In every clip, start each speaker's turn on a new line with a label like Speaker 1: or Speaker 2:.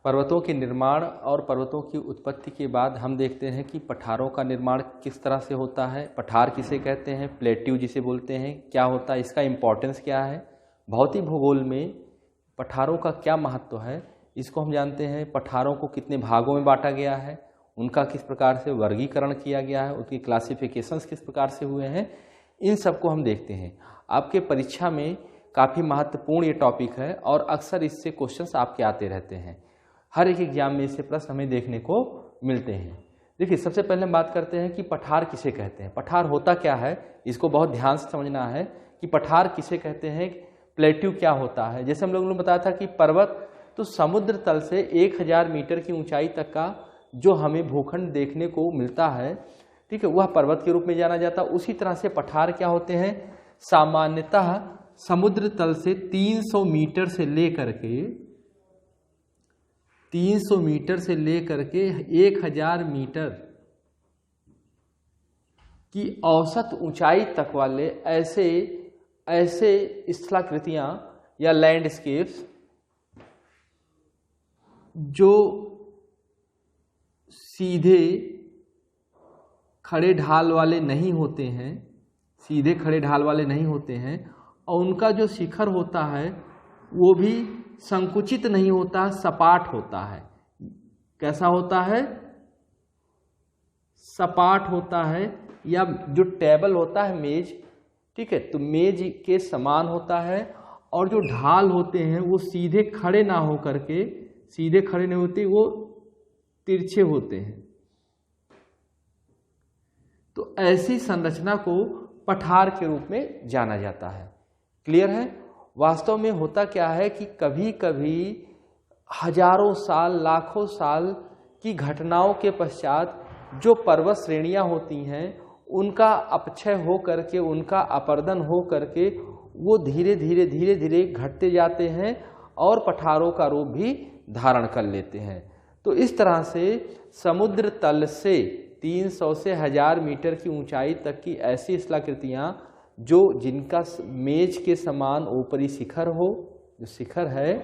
Speaker 1: पर्वतों के निर्माण और पर्वतों की उत्पत्ति के बाद हम देखते हैं कि पठारों का निर्माण किस तरह से होता है। पठार किसे कहते हैं, प्लेट्यू जिसे बोलते हैं, क्या होता है, इसका इम्पोर्टेंस क्या है, भौतिक भूगोल में पठारों का क्या महत्व है, इसको हम जानते हैं। पठारों को कितने भागों में बांटा गया है, उनका किस प्रकार से वर्गीकरण किया गया है, उनकी क्लासिफिकेशंस किस प्रकार से हुए हैं, इन सबको हम देखते हैं। आपके परीक्षा में काफ़ी महत्वपूर्ण ये टॉपिक है और अक्सर इससे क्वेश्चंस आपके आते रहते हैं। हर एक एग्जाम में इससे प्रश्न हमें देखने को मिलते हैं। देखिए, सबसे पहले हम बात करते हैं कि पठार किसे कहते हैं, पठार होता क्या है, इसको बहुत ध्यान से समझना है कि पठार किसे कहते हैं, प्लेट्यू क्या होता है। जैसे हम लोगों ने बताया था कि पर्वत तो समुद्र तल से 1000 मीटर की ऊंचाई तक का जो हमें भूखंड देखने को मिलता है, ठीक है, वह पर्वत के रूप में जाना जाता है। उसी तरह से पठार क्या होते हैं, सामान्यतः समुद्र तल से 300 मीटर से लेकर के 1000 मीटर की औसत ऊंचाई तक वाले ऐसे स्थलाकृतियां या लैंडस्केप्स जो सीधे खड़े ढाल वाले नहीं होते हैं, सीधे खड़े ढाल वाले नहीं होते हैं, और उनका जो शिखर होता है वो भी संकुचित नहीं होता, सपाट होता है। कैसा होता है, सपाट होता है, या जो टेबल होता है मेज, ठीक है, तो मेज के समान होता है, और जो ढाल होते हैं वो सीधे खड़े ना हो करके, सीधे खड़े नहीं होते, वो तिरछे होते हैं। तो ऐसी संरचना को पठार के रूप में जाना जाता है। क्लियर है। वास्तव में होता क्या है कि कभी कभी हजारों साल, लाखों साल की घटनाओं के पश्चात जो पर्वत श्रेणियां होती हैं उनका अपक्षय हो करके, उनका अपरदन हो करके वो धीरे धीरे घटते जाते हैं और पठारों का रूप भी धारण कर लेते हैं। तो इस तरह से समुद्र तल से 300 से 1000 मीटर की ऊंचाई तक की ऐसी स्थलाकृतियां जिनका मेज के समान ऊपरी शिखर हो, जो शिखर है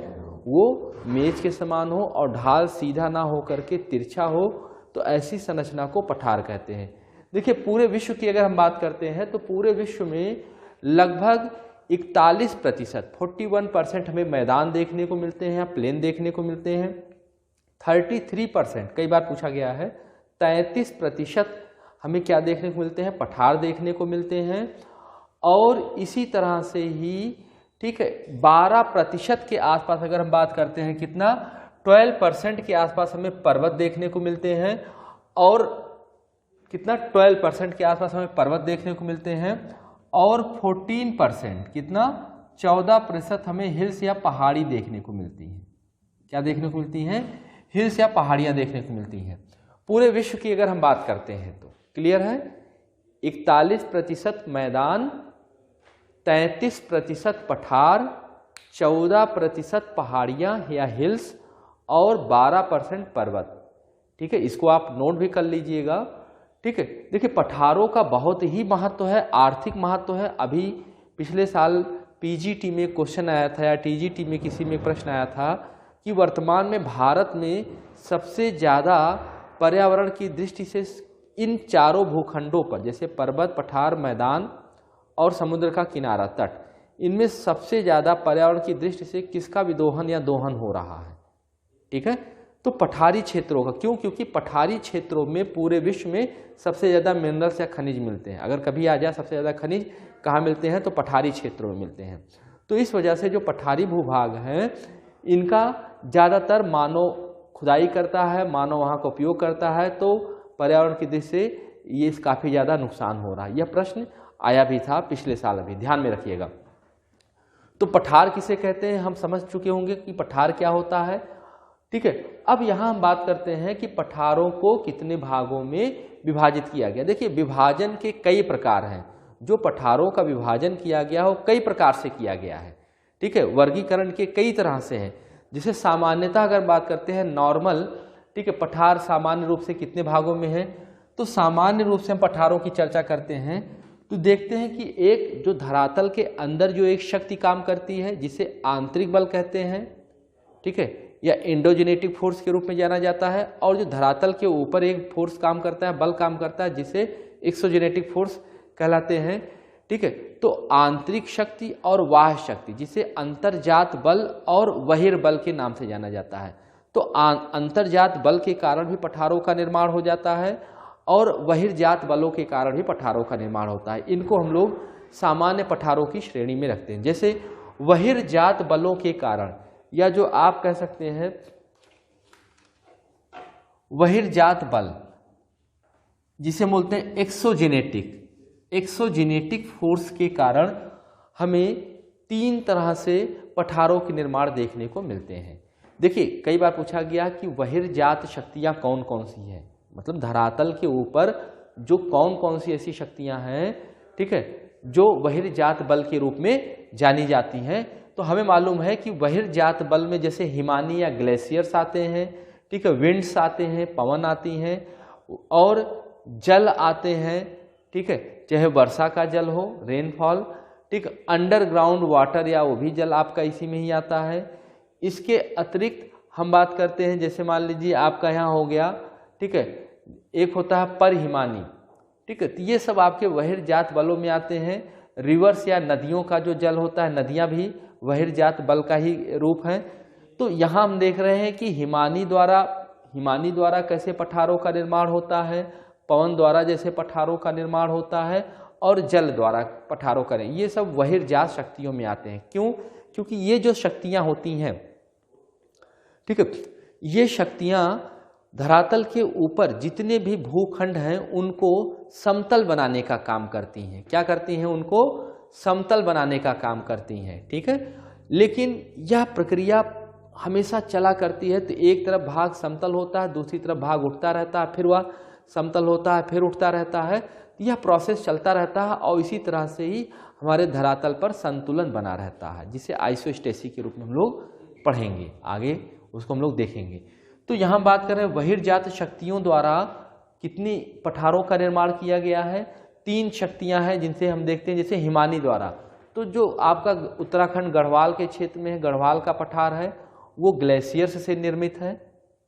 Speaker 1: वो मेज के समान हो और ढाल सीधा ना हो करके तिरछा हो, तो ऐसी संरचना को पठार कहते हैं। देखिए, पूरे विश्व की अगर हम बात करते हैं तो पूरे विश्व में लगभग 41%, 41% हमें मैदान देखने को मिलते हैं, प्लेन देखने को मिलते हैं। 33%, कई बार पूछा गया है, 33% हमें क्या देखने को मिलते हैं, पठार देखने को मिलते हैं। और इसी तरह से ही, ठीक है, 12% के आसपास अगर हम बात करते हैं, कितना, 12% के आसपास हमें पर्वत देखने को मिलते हैं, और कितना, 12% के आसपास हमें पर्वत देखने को मिलते हैं, और 14%, कितना, 14% हमें हिल्स या पहाड़ी देखने को मिलती हैं। क्या देखने को मिलती हैं, हिल्स या पहाड़ियां देखने को मिलती हैं। पूरे विश्व की अगर हम बात करते हैं तो क्लियर है, 41% मैदान, 33% पठार, 14% पहाड़ियां या हिल्स, और 12% पर्वत। ठीक है, इसको आप नोट भी कर लीजिएगा। ठीक है, देखिए, पठारों का बहुत ही महत्व है, आर्थिक महत्व है। अभी पिछले साल पीजीटी में क्वेश्चन आया था, या टीजीटी में किसी में प्रश्न आया था कि वर्तमान में भारत में सबसे ज़्यादा पर्यावरण की दृष्टि से इन चारों भूखंडों पर, जैसे पर्वत, पठार, मैदान और समुद्र का किनारा, तट, इनमें सबसे ज़्यादा पर्यावरण की दृष्टि से किसका विदोहन या दोहन हो रहा है। ठीक है, तो पठारी क्षेत्रों का। क्यों? क्योंकि पठारी क्षेत्रों में पूरे विश्व में सबसे ज़्यादा मिनरल्स या खनिज मिलते हैं। अगर कभी आ जाए सबसे ज़्यादा खनिज कहाँ मिलते हैं, तो पठारी क्षेत्रों में मिलते हैं। तो इस वजह से जो पठारी भूभाग हैं, इनका ज़्यादातर मानव खुदाई करता है, मानव वहाँ का उपयोग करता है, तो पर्यावरण की दृष्टि से ये काफ़ी ज़्यादा नुकसान हो रहा है। यह प्रश्न आया भी था पिछले साल, अभी ध्यान में रखिएगा। तो पठार किसे कहते हैं हम समझ चुके होंगे कि पठार क्या होता है। ठीक है, अब यहाँ हम बात करते हैं कि पठारों को कितने भागों में विभाजित किया गया। देखिए, विभाजन के कई प्रकार हैं। जो पठारों का विभाजन किया गया हो कई प्रकार से किया गया है। ठीक है, वर्गीकरण के कई तरह से हैं। जिसे सामान्यतः अगर बात करते हैं नॉर्मल, ठीक है, पठार सामान्य रूप से कितने भागों में है, तो सामान्य रूप से हम पठारों की चर्चा करते हैं तो देखते हैं कि एक जो धरातल के अंदर जो एक शक्ति काम करती है जिसे आंतरिक बल कहते हैं। ठीक है, या एंडोजेनेटिक फोर्स के रूप में जाना जाता है, और जो धरातल के ऊपर एक फोर्स काम करता है, बल काम करता है, जिसे एक्सोजेनेटिक फोर्स कहलाते हैं। ठीक है, तो आंतरिक शक्ति और बाह्य शक्ति, जिसे अंतर्जात बल और बहिर्बल के नाम से जाना जाता है। तो अंतर्जात बल के कारण भी पठारों का निर्माण हो जाता है और बहिर्जात बलों के कारण भी पठारों का निर्माण होता है। इनको हम लोग सामान्य पठारों की श्रेणी में रखते हैं। जैसे बहिर्जात बलों के कारण, या जो आप कह सकते हैं बहिर्जात बल, जिसे बोलते हैं एक्सोजेनेटिक फोर्स के कारण हमें 3 तरह से पठारों के निर्माण देखने को मिलते हैं। देखिए, कई बार पूछा गया कि बहिर्जात शक्तियां कौन कौन सी हैं, मतलब धरातल के ऊपर जो कौन कौन सी ऐसी शक्तियां हैं, ठीक है, जो बहिर्जात बल के रूप में जानी जाती हैं। तो हमें मालूम है कि बहिर्जात बल में जैसे हिमानी या ग्लेशियर्स आते हैं, ठीक है, विंड्स आते हैं, पवन आती हैं, और जल आते हैं, ठीक है, चाहे वर्षा का जल हो, रेनफॉल, ठीक, अंडरग्राउंड वाटर, या वो भी जल आपका इसी में ही आता है। इसके अतिरिक्त हम बात करते हैं, जैसे मान लीजिए आपका यहाँ हो गया, ठीक है, एक होता है परहिमानी, ठीक है, तो ये सब आपके बहिर्जात बलों में आते हैं। रिवर्स या नदियों का जो जल होता है, नदियाँ भी बहिर्जात बल का ही रूप है। तो यहाँ हम देख रहे हैं कि हिमानी द्वारा कैसे पठारों का निर्माण होता है, पवन द्वारा जैसे पठारों का निर्माण होता है, और जल द्वारा पठारों का, ये सब बहिर्जात शक्तियों में आते हैं। क्यों? क्योंकि ये जो शक्तियाँ होती हैं, ठीक है, ये शक्तियाँ धरातल के ऊपर जितने भी भूखंड हैं उनको समतल बनाने का काम करती हैं। क्या करती हैं? उनको समतल बनाने का काम करती हैं, ठीक है। लेकिन यह प्रक्रिया हमेशा चला करती है, तो एक तरफ भाग समतल होता है, दूसरी तरफ भाग उठता रहता है, फिर वह समतल होता है, फिर उठता रहता है। यह प्रोसेस चलता रहता है और इसी तरह से ही हमारे धरातल पर संतुलन बना रहता है, जिसे आइसोस्टेसी के रूप में हम लोग पढ़ेंगे, आगे उसको हम लोग देखेंगे। तो यहाँ बात कर रहे हैं बहिर्जात शक्तियों द्वारा कितनी पठारों का निर्माण किया गया है। 3 शक्तियाँ हैं जिनसे हम देखते हैं, जैसे हिमानी द्वारा, तो जो आपका उत्तराखंड गढ़वाल के क्षेत्र में है, गढ़वाल का पठार है, वो ग्लेशियर्स से निर्मित है।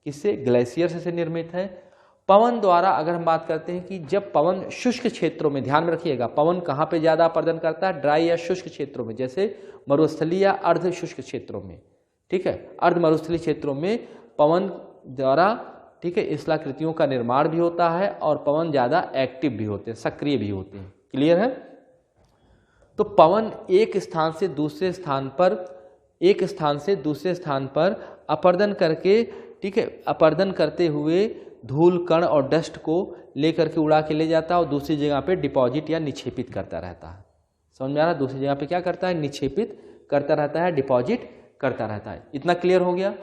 Speaker 1: किससे? ग्लेशियर्स से निर्मित है। पवन द्वारा अगर हम बात करते हैं कि जब पवन शुष्क क्षेत्रों में, ध्यान में रखिएगा, पवन कहाँ पे ज़्यादा अपर्दन करता है? ड्राई या शुष्क क्षेत्रों में, जैसे मरुस्थलीय या अर्ध शुष्क क्षेत्रों में, ठीक है, अर्ध मरुस्थलीय क्षेत्रों में पवन द्वारा, ठीक है, स्थलाकृतियों का निर्माण भी होता है और पवन ज़्यादा एक्टिव भी होते हैं, सक्रिय भी होते हैं। क्लियर है? तो पवन एक स्थान से दूसरे स्थान पर अपर्दन करके, ठीक है, अपर्दन करते हुए धूल कण और डस्ट को लेकर के उड़ा के ले जाता है और दूसरी जगह पे डिपॉजिट या निक्षेपित करता रहता है। समझ में आ रहा? दूसरी जगह पे क्या करता है? निक्षेपित करता रहता है, डिपॉजिट करता रहता है। इतना क्लियर हो गया?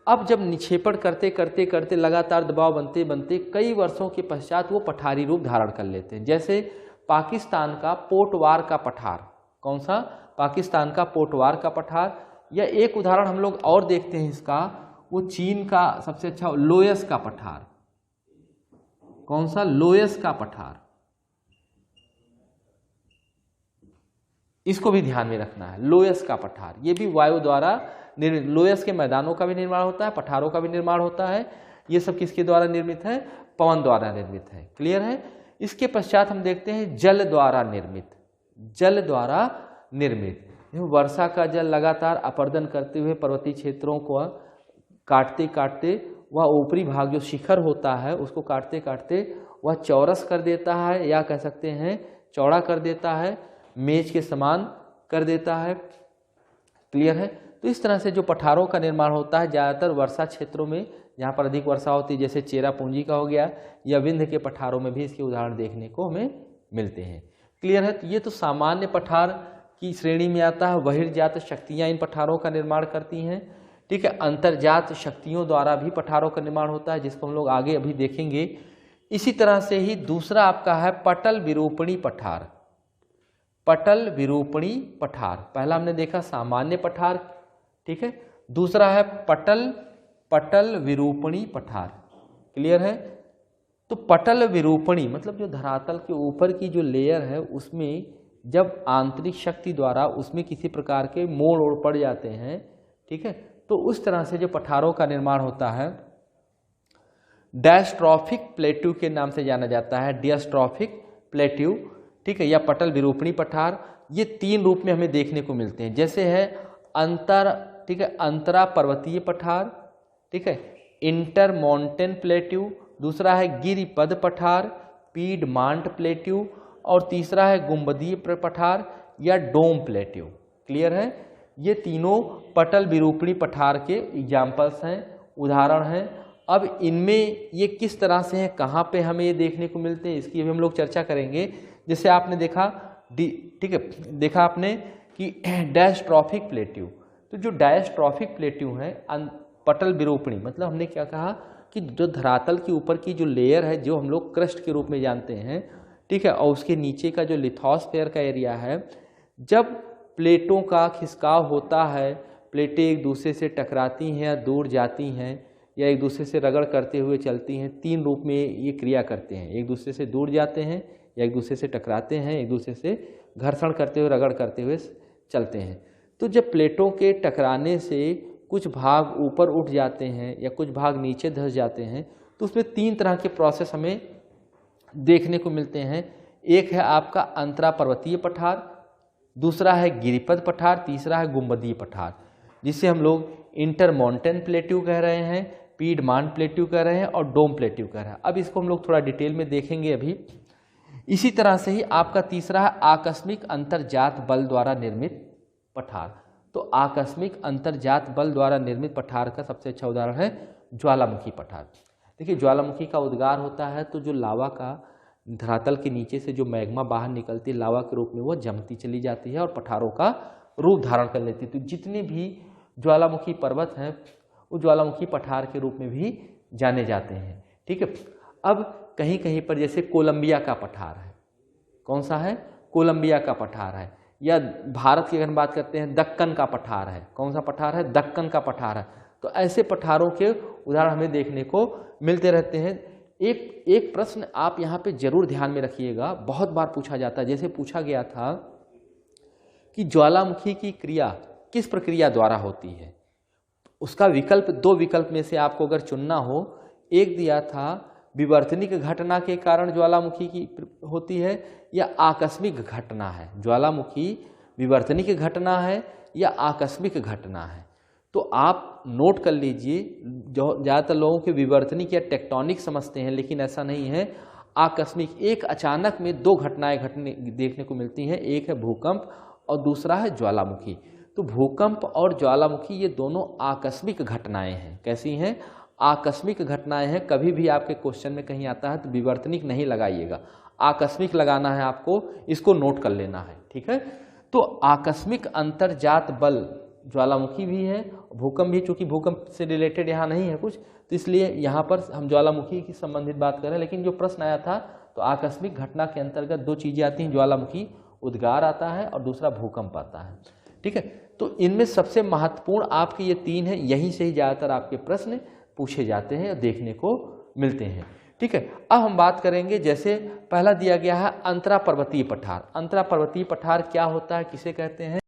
Speaker 1: अब जब निक्षेपण करते करते करते लगातार दबाव बनते बनते कई वर्षों के पश्चात वो पठारी रूप धारण कर लेते हैं। जैसे पाकिस्तान का पोटवार का पठार, कौन सा? पाकिस्तान का पोटवार का पठार। या एक उदाहरण हम लोग और देखते हैं इसका, वो चीन का सबसे अच्छा लोयस का पठार। कौन सा? लोयस का पठार। इसको भी ध्यान में रखना है, लोयस का पठार। ये भी वायु द्वारा, लोयस के मैदानों का भी निर्माण होता है, पठारों का भी निर्माण होता है। ये सब किसके द्वारा निर्मित है? पवन द्वारा निर्मित है। क्लियर है? इसके पश्चात हम देखते हैं जल द्वारा निर्मित। जल द्वारा निर्मित, वर्षा का जल लगातार अपर्दन करते हुए पर्वतीय क्षेत्रों को काटते काटते वह ऊपरी भाग जो शिखर होता है उसको काटते काटते वह चौरस कर देता है, या कह सकते हैं चौड़ा कर देता है, मेज के समान कर देता है। क्लियर है? तो इस तरह से जो पठारों का निर्माण होता है ज़्यादातर वर्षा क्षेत्रों में, जहाँ पर अधिक वर्षा होती है, जैसे चेरापूंजी का हो गया, या विंध्य के पठारों में भी इसके उदाहरण देखने को हमें मिलते हैं। क्लियर है? तो ये तो सामान्य पठार की श्रेणी में आता है। बहिर्जात शक्तियाँ इन पठारों का निर्माण करती हैं, ठीक है। अंतर्जात शक्तियों द्वारा भी पठारों का निर्माण होता है, जिसको हम लोग आगे अभी देखेंगे। इसी तरह से ही दूसरा आपका है पटल विरूपणी पठार। पटल विरूपणी पठार, पहला हमने देखा सामान्य पठार, ठीक है, दूसरा है पटल विरूपणी पठार। क्लियर है? तो पटल विरूपणी मतलब जो धरातल के ऊपर की जो लेयर है उसमें जब आंतरिक शक्ति द्वारा उसमें किसी प्रकार के मोड़ ओड़ पड़ जाते हैं, ठीक है, तो उस तरह से जो पठारों का निर्माण होता है डायस्ट्रॉफिक प्लेट्यू के नाम से जाना जाता है, डियस्ट्रॉफिक प्लेट्यू, ठीक है, या पटल विरूपणी पठार। ये 3 रूप में हमें देखने को मिलते हैं, जैसे है ठीक है, अंतरा पर्वतीय पठार, ठीक है, इंटर माउंटेन प्लेट्यू, दूसरा है गिरिपद पठार, पीडमांट प्लेट्यू, और तीसरा है गुंबदीय पठार या डोम प्लेट्यू। क्लियर है? ये तीनों पटल विरूपणी पठार के एग्जाम्पल्स हैं, उदाहरण हैं। अब इनमें ये किस तरह से हैं, कहाँ पे हमें ये देखने को मिलते हैं, इसकी अभी हम लोग चर्चा करेंगे। जैसे आपने देखा ठीक है, देखा आपने कि डायस्ट्रॉफिक प्लेट्यू, तो जो डायस्ट्रॉफिक प्लेट्यू हैं पटल विरूपणी, मतलब हमने क्या कहा कि जो धरातल के ऊपर की जो लेयर है, जो हम लोग क्रस्ट के रूप में जानते हैं, ठीक है, और उसके नीचे का जो लिथोस्फेयर का एरिया है, जब प्लेटों का खिसकाव होता है, प्लेटें एक दूसरे से टकराती हैं या दूर जाती हैं या एक दूसरे से रगड़ करते हुए चलती हैं, 3 रूप में ये क्रिया करते हैं। एक दूसरे से दूर जाते हैं या एक दूसरे से टकराते हैं, एक दूसरे से घर्षण करते हुए, रगड़ करते हुए चलते हैं। तो जब प्लेटों के टकराने से कुछ भाग ऊपर उठ जाते हैं या कुछ भाग नीचे धंस जाते हैं, तो उसमें 3 तरह के प्रोसेस हमें देखने को मिलते हैं। एक है आपका अंतरा पर्वतीय पठार, दूसरा है गिरिपद पठार, तीसरा है गुंबदीय पठार, जिसे हम लोग इंटर माउंटेन प्लेट्यू कह रहे हैं, पीडमांट प्लेट्यू कह रहे हैं और डोम प्लेट्यू कह रहे हैं। अब इसको हम लोग थोड़ा डिटेल में देखेंगे अभी। इसी तरह से ही आपका तीसरा है आकस्मिक अंतर्जात बल द्वारा निर्मित पठार। तो आकस्मिक अंतर्जात बल द्वारा निर्मित पठार का सबसे अच्छा उदाहरण है ज्वालामुखी पठार। देखिए, ज्वालामुखी का उद्गार होता है तो जो लावा का धरातल के नीचे से जो मैग्मा बाहर निकलती है लावा के रूप में, वो जमती चली जाती है और पठारों का रूप धारण कर लेती है। तो जितने भी ज्वालामुखी पर्वत हैं वो ज्वालामुखी पठार के रूप में भी जाने जाते हैं। ठीक है, अब कहीं कहीं पर जैसे कोलंबिया का पठार है, कौन सा है? कोलंबिया का पठार है। या भारत की अगर बात करते हैं, दक्कन का पठार है। कौन सा पठार है? दक्कन का पठार है। तो ऐसे पठारों के उदाहरण हमें देखने को मिलते रहते हैं। एक प्रश्न आप यहाँ पे जरूर ध्यान में रखिएगा, बहुत बार पूछा जाता है। जैसे पूछा गया था कि ज्वालामुखी की क्रिया किस प्रक्रिया द्वारा होती है, उसका विकल्प 2 विकल्प में से आपको अगर चुनना हो, एक दिया था विवर्तनिक घटना के कारण ज्वालामुखी की होती है या आकस्मिक घटना है। ज्वालामुखी विवर्तनिक घटना है या आकस्मिक घटना है। तो आप नोट कर लीजिए, जो ज़्यादातर लोगों के विवर्तनिक या टेक्टोनिक समझते हैं, लेकिन ऐसा नहीं है। आकस्मिक, एक अचानक में 2 घटनाएं देखने को मिलती हैं, एक है भूकंप और दूसरा है ज्वालामुखी। तो भूकंप और ज्वालामुखी ये दोनों आकस्मिक घटनाएं हैं। कैसी हैं? आकस्मिक घटनाएं हैं। कभी भी आपके क्वेश्चन में कहीं आता है तो विवर्तनिक नहीं लगाइएगा, आकस्मिक लगाना है आपको, इसको नोट कर लेना है। ठीक है, तो आकस्मिक अंतर्जात बल ज्वालामुखी भी है, भूकंप भी, चूंकि भूकंप से रिलेटेड यहाँ नहीं है कुछ, तो इसलिए यहाँ पर हम ज्वालामुखी की संबंधित बात करें। लेकिन जो प्रश्न आया था तो आकस्मिक घटना के अंतर्गत 2 चीजें आती हैं, ज्वालामुखी उद्गार आता है और दूसरा भूकंप आता है। ठीक है, तो इनमें सबसे महत्वपूर्ण आपके ये 3 हैं, यहीं से ही ज़्यादातर आपके प्रश्न पूछे जाते हैं और देखने को मिलते हैं। ठीक है, अब हम बात करेंगे, जैसे पहला दिया गया है अंतरा पर्वतीय पठार। अंतरा पर्वतीय पठार क्या होता है, किसे कहते हैं?